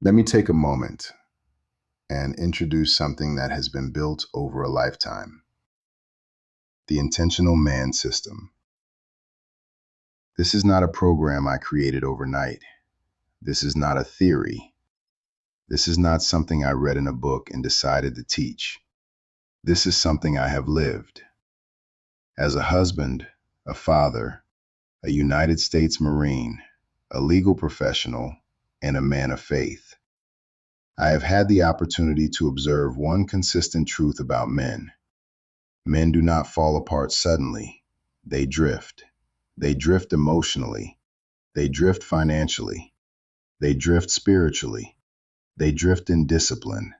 Let me take a moment and introduce something that has been built over a lifetime: the Intentional Man System. This is not a program I created overnight. This is not a theory. This is not something I read in a book and decided to teach. This is something I have lived. As a husband, a father, a United States Marine, a legal professional, and a man of faith, I have had the opportunity to observe one consistent truth about men. Men do not fall apart suddenly. They drift. They drift emotionally. They drift financially. They drift spiritually. They drift in discipline.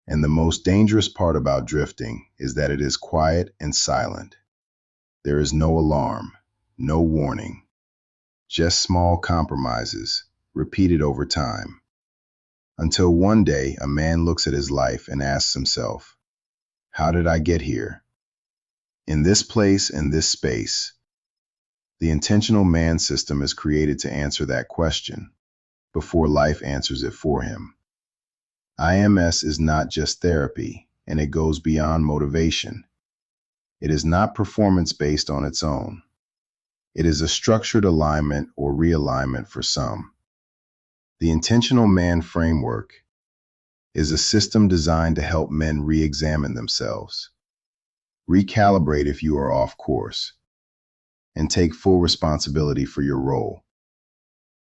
And the most dangerous part about drifting is that it is quiet and silent. There is no alarm, no warning, just small compromises, repeated over time. Until one day, a man looks at his life and asks himself, how did I get here? In this place, in this space. The Intentional Man System is created to answer that question before life answers it for him. IMS is not just therapy, and it goes beyond motivation. It is not performance-based on its own. It is a structured alignment or realignment for some. The Intentional Man Framework is a system designed to help men re-examine themselves, recalibrate if you are off course, and take full responsibility for your role.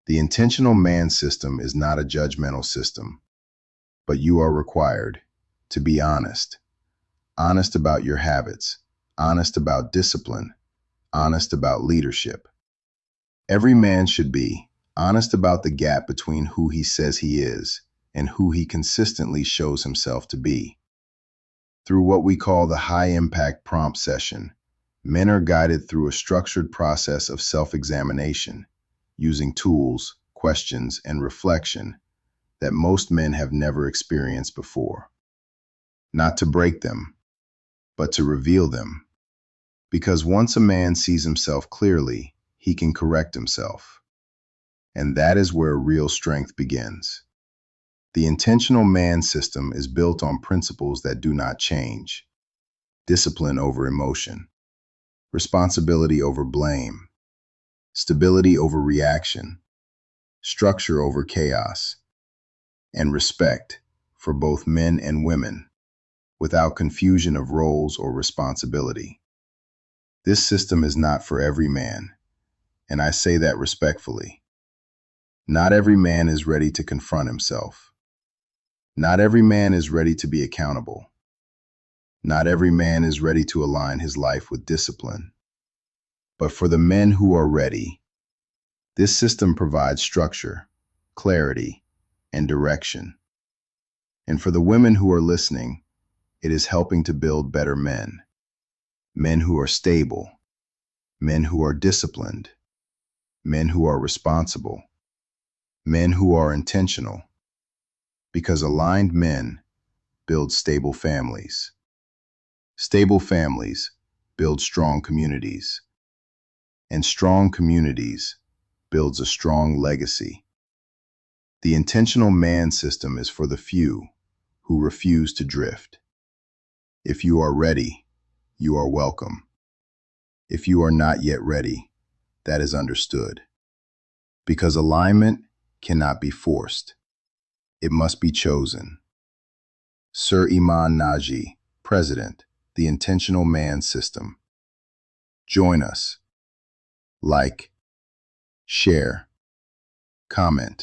The Intentional Man System is not a judgmental system, but you are required to be honest. Honest about your habits, honest about discipline, honest about leadership. Every man should be honest about the gap between who he says he is and who he consistently shows himself to be. Through what we call the high-impact prompt session, men are guided through a structured process of self-examination, using tools, questions, and reflection that most men have never experienced before. Not to break them, but to reveal them. Because once a man sees himself clearly, he can correct himself. And that is where real strength begins. The Intentional Man System is built on principles that do not change: discipline over emotion, responsibility over blame, stability over reaction, structure over chaos, and respect for both men and women, without confusion of roles or responsibility. This system is not for every man, and I say that respectfully. Not every man is ready to confront himself. Not every man is ready to be accountable. Not every man is ready to align his life with discipline. But for the men who are ready, this system provides structure, clarity, and direction. And for the women who are listening, it is helping to build better men. Men who are stable, men who are disciplined, men who are responsible, men who are intentional. Because aligned men build stable families. Stable families build strong communities. And strong communities builds a strong legacy. The Intentional Man System is for the few who refuse to drift. If you are ready, you are welcome. If you are not yet ready, that is understood. Because alignment cannot be forced. It must be chosen. Sir Iman Naji, President, The Intentional Man System. Join us. Like, share, comment.